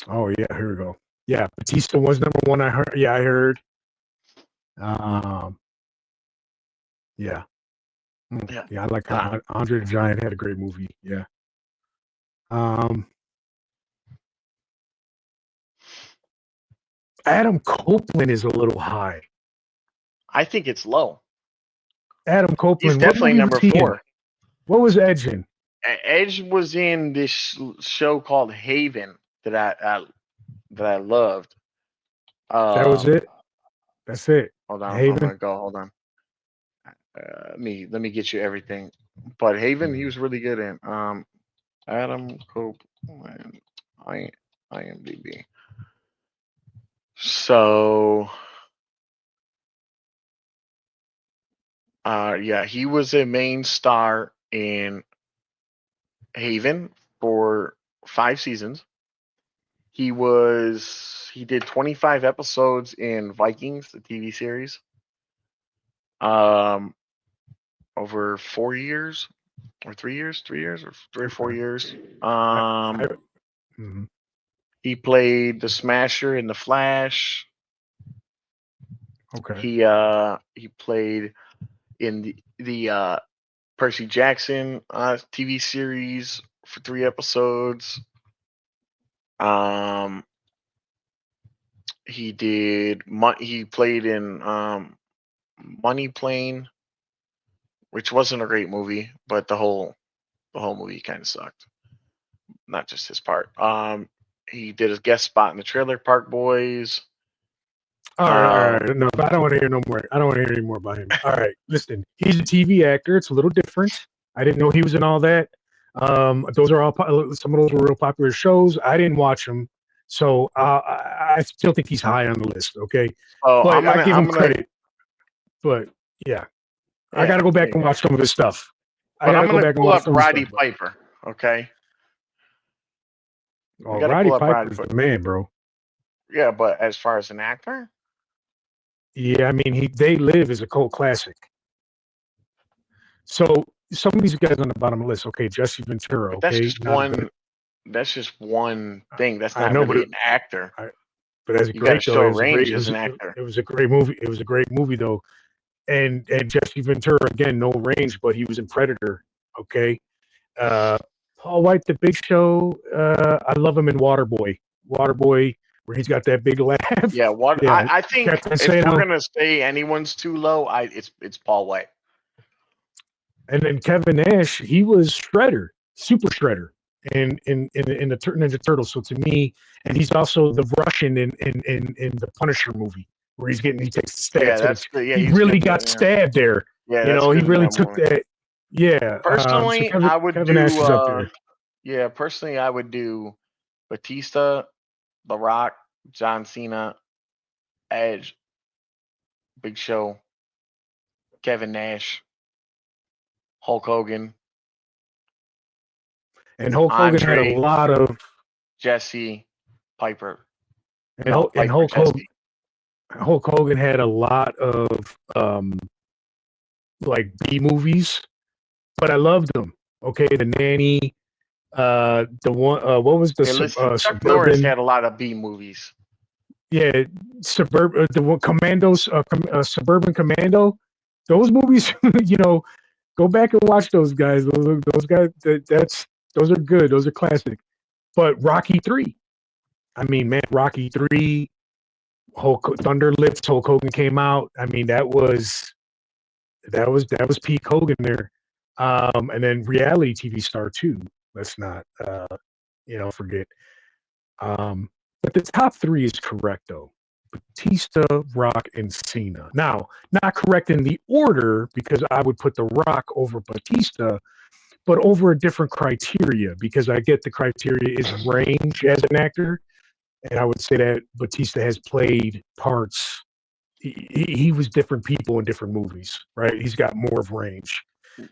Oh yeah, here we go. Yeah, Batista was number one. I heard. Yeah, I heard. Um, yeah, Yeah. yeah. I like Uh, Andre the Giant had a great movie. Yeah. Um, Adam Copeland is a little high. I think it's low. Adam He's Copeland. What definitely movie was number he in? 4. What was Edge in? Edge was in this show called Haven that I loved. That was Um, it. That's it. hold on, I'm Haven. gonna go. Hold on. Let me get you everything. But Haven, he Mhm. was really good in. Adam Cope, I IMDb. So, yeah, he was a main star in Haven for 5 seasons. He did 25 episodes in Vikings, the TV series. Um, over 4 years or 3 years, 3 years or 3 or 4 years. I, I, Um, mhm. he played the Smasher in the Flash. Okay. He played in the Percy Jackson TV series for 3 episodes. Um, he played in Money Plane, which wasn't a great movie, but the whole movie kind of sucked. Not just his part. He did a guest spot in the Trailer Park Boys. All right, all Um, right. No, I don't want to hear no more. I don't want to hear any more about him. All right, listen. He's a TV actor. It's a little different. I didn't know he was in all that. Those are all some of those were real popular shows. I didn't watch them, so I still think he's high on the list. Okay, so but I give him I'm gonna credit. But yeah, I got to yeah, go back yeah, and yeah. watch some of his stuff. I But got I'm to go gonna back and pull watch up some of his stuff. Roddy But Piper. Okay, we got to Roddy pull up Roddy Piper's Piper. the man, bro. Yeah, but as far as an actor, Yeah, I mean, They Live is a cult classic. So some of these guys on the bottom of the list. Okay, Jesse Ventura. but that's Okay, just not a good. one. That's just one thing. That's I not know, really an actor. I, but that's You got to great though. show a range as an It actor. was a great movie. It was a great movie though. And Jesse Ventura again, no range, but he was in Predator. Okay, uh, Paul White, The Big Show. I love him in Waterboy. Waterboy, where he's got that big laugh. Yeah, what Yeah, I think Captain if we're Sano. gonna say anyone's too low, it's Paul White. And then Kevin Nash, he was Shredder, Super Shredder, in the Ninja Turtles. So to me, and he's also the Russian in the Punisher movie where he takes the stab Yeah, to the. that's good. Yeah, He he's good really in got that. Yeah, stabbed there. yeah, You that's know, he good in really that took movie. that. Yeah. So Personally, I would Kevin Nash do. is up there. Yeah, personally, I would do Batista, The Rock, John Cena, Edge, Big Show, Kevin Nash, Hulk Hogan, And Hulk Hogan had a Andre, lot of Jesse, Piper. and No, Piper, Jesse. Hulk Hogan had a lot of like B movies, but I loved them. Okay, The Nanny, the one, what was the Hey, listen, Chuck Norris suburban? had a lot of B movies. Yeah, the one Commandos, Suburban Commando. Those movies, you know, go back and watch those guys. Those guys. Those are good. Those are classic. But Rocky 3. I mean, man, Rocky 3. Hulk Thunder Lips. Hulk Hogan came out. I mean, that was peak Hogan there. And then reality TV star too. Let's not forget. Um, but the top three is correct though. Batista, Rock, and Cena. Now, not correct in the order because I would put The Rock over Batista, but over a different criteria because I get the criteria is range as an actor, and I would say that Batista has played parts. He was different people in different movies, right? He's got more of range,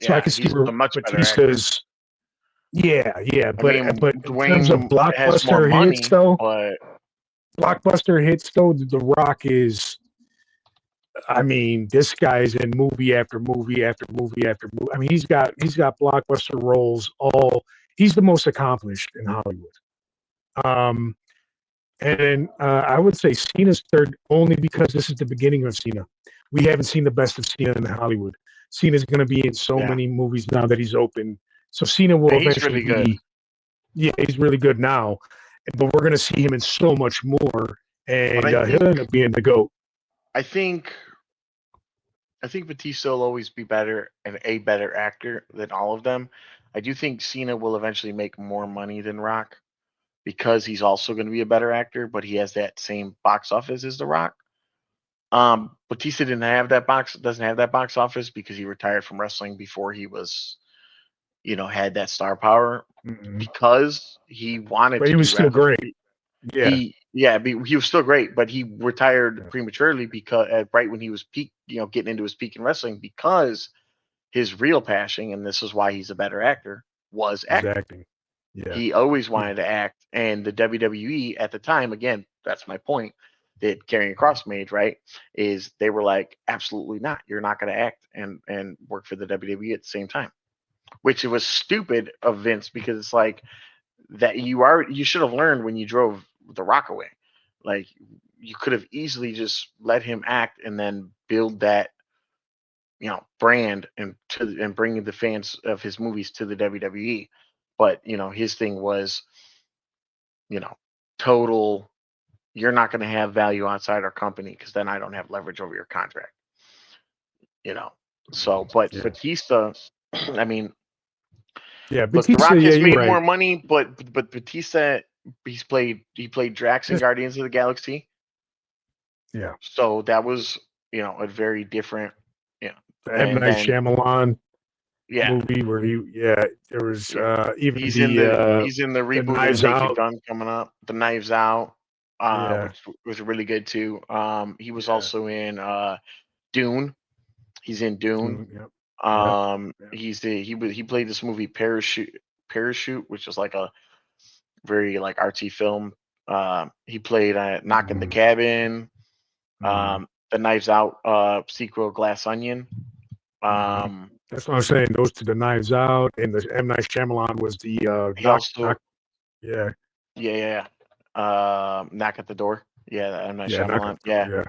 so I Yeah, can see he's where a much better actor. Batista's. Yeah, I but mean, in terms of Dwayne has more money, but blockbuster hits though, The Rock is. I mean, this guy's in movie after movie after movie after movie. I mean, he's got blockbuster roles. He's the most accomplished in Hollywood. Um, And then I would say Cena's third only because this is the beginning of Cena. We haven't seen the best of Cena in Hollywood. Cena's going to be in so Yeah, many movies now that he's open. So Cena will and he's eventually really good. be, yeah, he's really good now. But we're going to see him in so much more. But And he'll end up being the GOAT. I think Batista will always be better and a better actor than all of them. I do think Cena will eventually make more money than Rock because he's also going to be a better actor, but he has that same box office as The Rock. Batista doesn't have that box office because he retired from wrestling before he was, had that star power Mm-hmm. because he wanted But to he was do still wrestling. great. Yeah. He was still great, but he retired prematurely because right when he was peak, getting into his peak in wrestling because his real passion, and this is why he's a better actor, was acting. Acting. Yeah. He always wanted to act, and the WWE at the time, again, that's my point that Karrion Kross made, right? Is they were like, absolutely not. You're not going to act and work for the WWE at the same time, which it was stupid of Vince because it's like that you should have learned when you drove the Rock away. Like you could have easily just let him act and then build that brand and bringing the fans of his movies to the WWE. But his thing was you know total. You're not going to have value outside our company because then I don't have leverage over your contract. You know. So, but Yeah. Batista, I mean, Yeah. look, The Batista, Rock yeah, has you're made right. more money, but Batista, he played Drax in Guardians of the Galaxy, Yeah. so that was a very different, you know, The M. and Night then Shyamalan yeah, movie where there was yeah, even he's in the the reboot of the Knives Naked Out. Gun coming up, The Knives Out, Yeah. which was really good too. He was Yeah. also in Dune. He's in Dune. Dune, yep. Yep. Yep. He played this movie Parachute, which is like a very like artsy film. He played Knock in the Mm-hmm. Cabin, Mm-hmm. the Knives Out sequel Glass Onion. Mm-hmm. Um, That's what I'm saying. Those two, the Knives Out and the M. Night Shyamalan was the he knock. also Yeah. Knock at the Door. Yeah, M Night Yeah. Knock at Shyamalan. the door. Yeah, Yeah.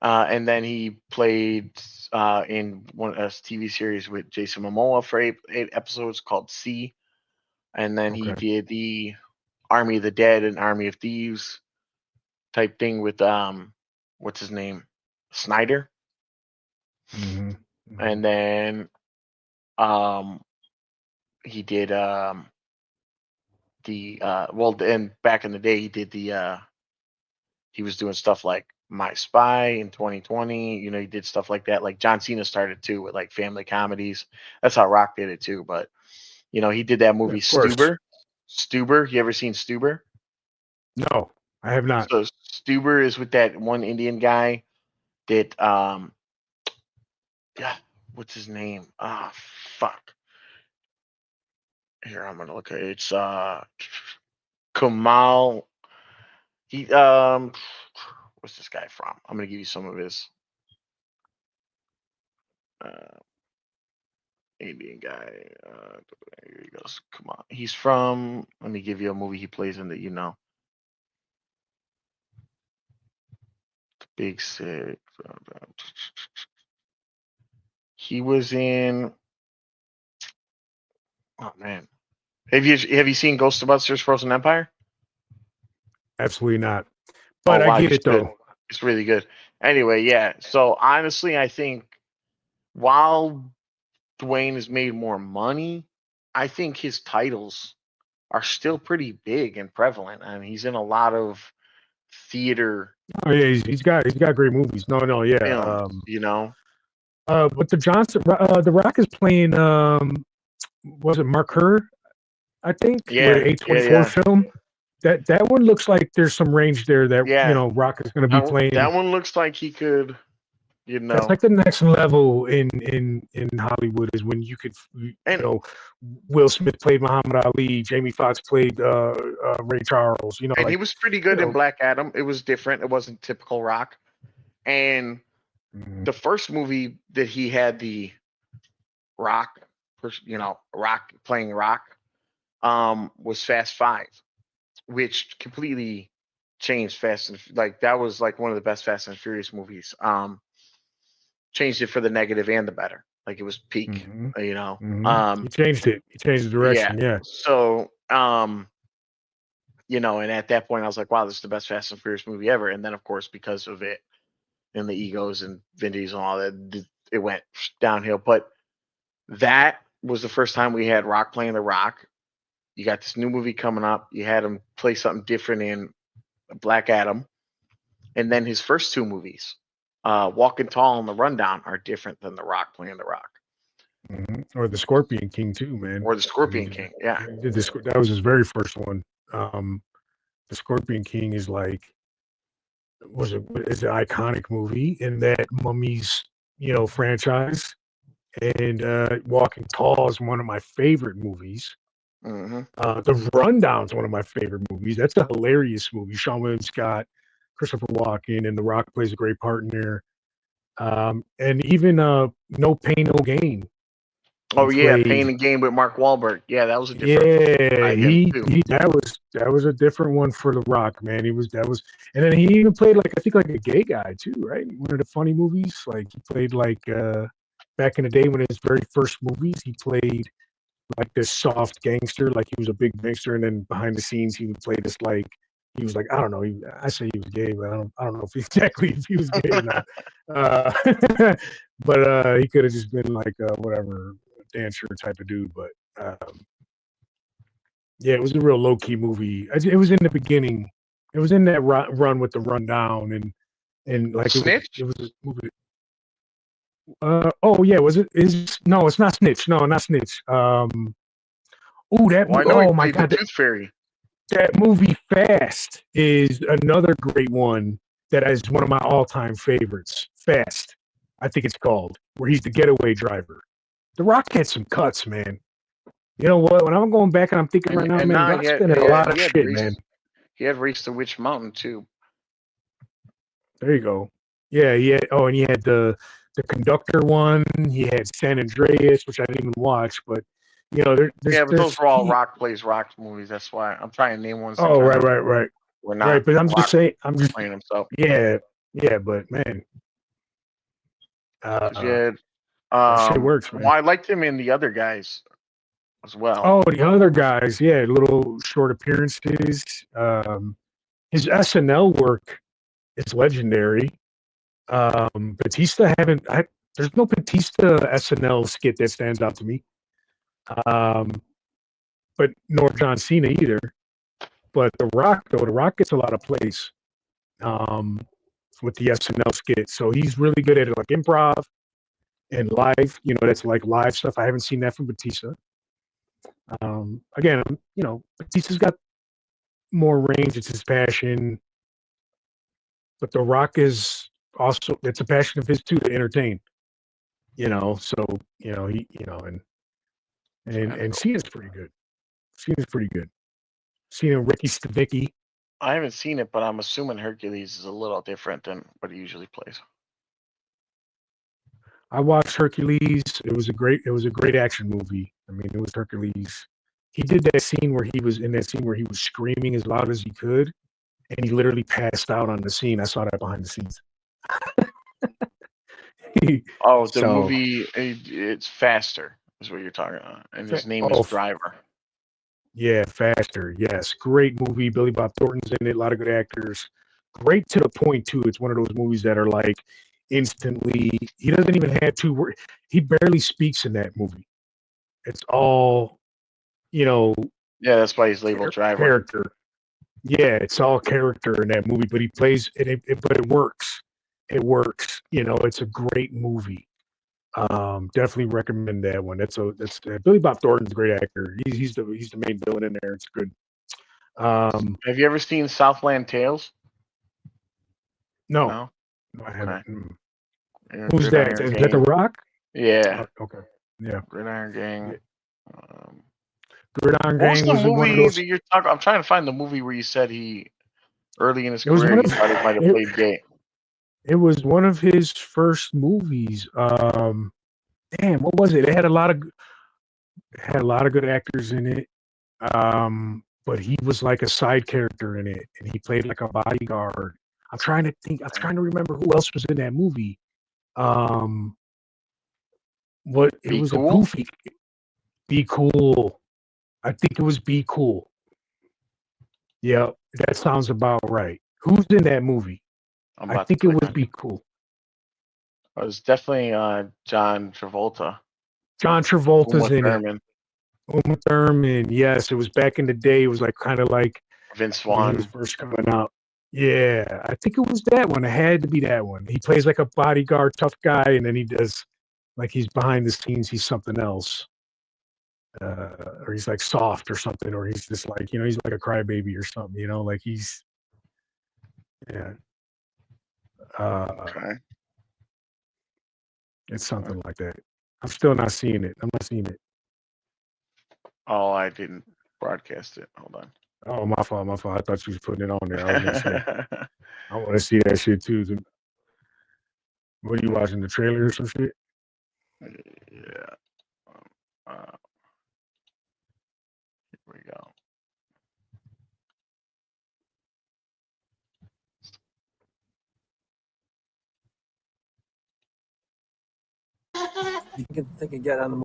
Yeah. and then he played in one a TV series with Jason Momoa for eight episodes called C. And then he Okay. did the Army of the Dead and Army of Thieves type thing with what's his name, Snyder. Mm-hmm. Mm-hmm. And then um he did the well, and back in the day he did the he was doing stuff like My Spy in 2020. He did stuff like that. Like John Cena started too with like family comedies. That's how Rock did it too. But he did that Yeah, movie of course. Stuber. You ever seen Stuber? No, I have not. So Stuber is with that one Indian guy that yeah, what's his name? Ah, fuck. Here, I'm gonna look at it. It's Kamal. He what's this guy from? I'm gonna give you some of his uh Indian guy. Here he goes. Come on. He's from. Let me give you a movie he plays in that you know. Big Sick. He was in. Oh man, have you seen Ghostbusters: Frozen Empire? Absolutely not. Oh But I wow, you get it should. though. It's really good. Anyway, yeah. So honestly, I think while Dwayne has made more money, I think his titles are still pretty big and prevalent. I mean, he's in a lot of theater Oh yeah, he's got great movies. No, no, yeah. films, you know? But the Rock is playing. Was it Mark Kerr? I think with Yeah, yeah, A24 yeah, film. That one looks like there's some range there that yeah. Rock is going to be That playing. one looks like he could, That's like the next level in Hollywood is when you could and Will Smith played Muhammad Ali, Jamie Foxx played Ray Charles. he Like was pretty you good in know. Black Adam. It was different. It wasn't typical Rock. And Mhm. the first movie that he had the Rock, Rock playing Rock, was Fast Five, which completely changed Fast and like that was like one of the best Fast and Furious movies. Changed it for the negative and the better. Like it was peak, Hmm. you know. Hmm. He changed it. He changed the Yeah. direction. Yeah. So you know, and at that point I was like, wow, this is the best Fast and Furious movie ever. And then of course because of it and the egos and Vin Diesel and all that, it went downhill. But that was the first time we had Rock playing the Rock. You got this new movie coming up. You had him play something different in Black Adam, and then his first two movies, Walking Tall and The Rundown, are different than The Rock playing The Rock Or the Scorpion King too, man. or The I mean, Scorpion King. Yeah. he did this. That was his very first one. Um, the Scorpion King is like is an iconic movie in that Mummies, franchise. And Walking Tall is one of my favorite movies. Hmm. The Rundown is one of my favorite movies. That's a hilarious movie. Sean William Scott, Christopher Walken, and The Rock plays a great part in there. And even No Pain, No Gain. He Oh yeah, Pain plays. and Gain with Mark Wahlberg. Yeah, that was a different Yeah, by him too. he that was a different one for The Rock, man. And then he even played like I think like a gay guy too, right? One of the funny movies, like he played like back in the day when his very first movies, he played like this soft gangster, like he was a big gangster, and then behind the scenes he would play this like he was like I don't know, I say he was gay, but I don't know if exactly if he was gay or not. Uh, but he could have just been like whatever dancer type of dude, but. Yeah, it was a real low key movie. It was in the beginning. It was in that run with the rundown and like Snitch? it was a movie. Oh yeah, was it? Is no, it's not Snitch. No, not Snitch. Well, I know he Oh my played the god, Tooth Fairy. that movie Fast is another great one that is one of my all time favorites. Fast, I think it's called, where he's the getaway driver. The Rock had some cuts, man. You know what? When I'm going back and I'm thinking right now, And man, now Rock's been in a lot of he had shit, man. Race to Witch Mountain too. There you go. Yeah, he had. Oh, and he had the conductor one. He had San Andreas, which I didn't even watch, but Yeah, but those there's were all he. Rock plays Rock movies. That's why I'm trying to name ones that Oh, kind right, of right, right, were right. not But I'm just Rock saying. I'm just playing himself. yeah, yeah. But man, Because you uh, had, that shit works, well, man. I liked him in the other guys as well. Oh, the other guys, yeah, little short appearances. His SNL work is legendary. Batista haven't. There's no Batista SNL skit that stands out to me. Um, but nor John Cena either. But The Rock gets a lot of plays um, with the SNL skit. So he's really good at it, like improv and live. That's like live stuff. I haven't seen that from Batista. Again, Batista's got more range. It's his passion. But The Rock is also, it's a passion of his too to entertain. So, and Trying to go. Cena's pretty good. Cena's pretty good. Cena, Ricky Stavicki. I haven't seen it, but I'm assuming Hercules is a little different than what he usually plays. I watched Hercules. It was a great action movie. I mean, it was Hercules. He did that scene where he was in that scene where he was screaming as loud as he could, and he literally passed out on the scene. I saw that behind the scenes. Oh, the So, movie, it's Faster, is what you're talking about. And his name is oh Driver. yeah, Faster. Yes, great movie. Billy Bob Thornton's in it. A lot of good actors. Great to the point too. It's one of those movies that are like instantly. He doesn't even have two words. He barely speaks in that movie. It's all you know Yeah, that's why he's labeled Driver. character. Yeah, it's all character in that movie, but he plays it, but it works. It works. It's a great movie. Definitely recommend that one. That's Billy Bob Thornton's a great actor. He's the main villain in there. It's good. Um, Have you ever seen Southland Tales? no, No? no, I Okay. haven't. Who's that? Gridiron Is that The Gang. Rock? Yeah. Okay, yeah. Gridiron Gang. Yeah. Gridiron What was Gang the was one of movie those. that you're talking? I'm trying to find the movie where you said he early in his It was career one you of thought he might have it, played gay. it was one of his first movies. Damn, what was it? It had a lot of good actors in it. but he was like a side character in it, and he played like a bodyguard. I'm trying to think. I'm trying to remember who else was in that movie. What it Be was a Cool? goofy. Be Cool. I think it was Be Cool. Yeah, that sounds about right. Who's in that movie? I'm I about to think it click was on Be it. Cool. It was definitely John Travolta. John Travolta's Uma in it. Thurman. Uma Thurman. Yes, it was back in the day. It was like kind of like Vince when he was Vaughn. first coming out. Yeah, I think it was that one. It had to be that one. He plays like a bodyguard, tough guy, and then he does like he's behind the scenes. He's something else, or he's like soft or something, or he's just like he's like a crybaby or something. Like he's yeah. Okay. It's something like that. I'm still not seeing it. I'm not seeing it. Oh, I didn't broadcast it. Hold on. Oh, my fault. My fault. I thought you was putting it on there. I was gonna say I want to see that shit too. What are you watching? The trailer or some shit? Yeah. Here we go. You can think and get on the.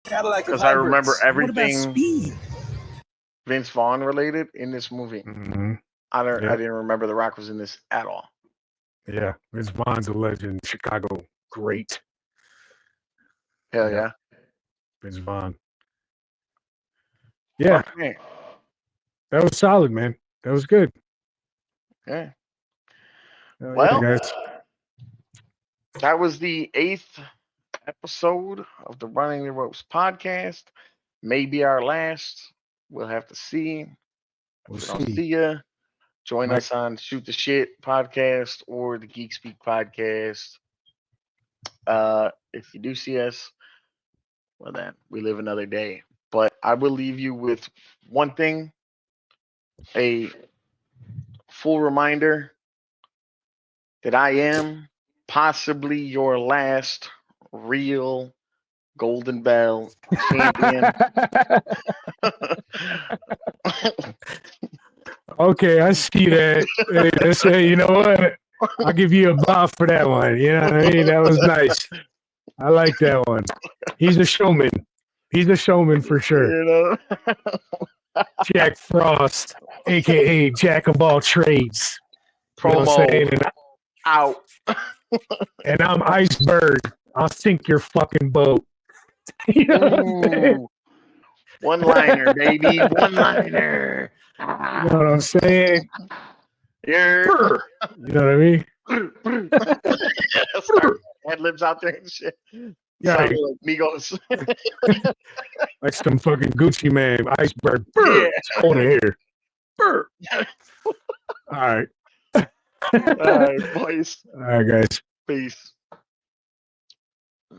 Because I remember everything Vince Vaughn related in this movie. Mm-hmm. I Yep. didn't remember The Rock was in this at all. Yeah, Vince Vaughn's a legend. Chicago, great. Hell Yep. yeah. Vince Vaughn. Yeah, Okay. that was solid, man. That was good. Okay. Yeah, Well, guys. that was the 8th episode of the Running the Ropes podcast. Maybe our last. We'll have to see. We'll If we don't see. see you, join Might- us on Shoot the Shit podcast or the Geek Speak podcast. If you do see us, well then we live another day. But I will leave you with one thing, a full reminder that I am possibly your last real Golden Bell champion. Okay, I see that. Hey, let's say, you know what? I'll give you a bow for that one. You know what I mean? That was nice. I like that one. He's a showman. He's a showman for sure. You know? Jack Frost, aka Jack of all trades. You know what I'm Promo saying? out. And I'm Iceberg. I'll sink your fucking boat. You know what I'm saying? Ooh, one-liner, baby, one-liner. You know what I'm saying? You're Brr. You know what I mean? start head libs out there and shit. Yeah, Sounding like Migos. like some fucking Gucci man, Iceberg. Brr. Yeah. It's cold in here. Brr. All right. All right, boys. All right, guys. Peace.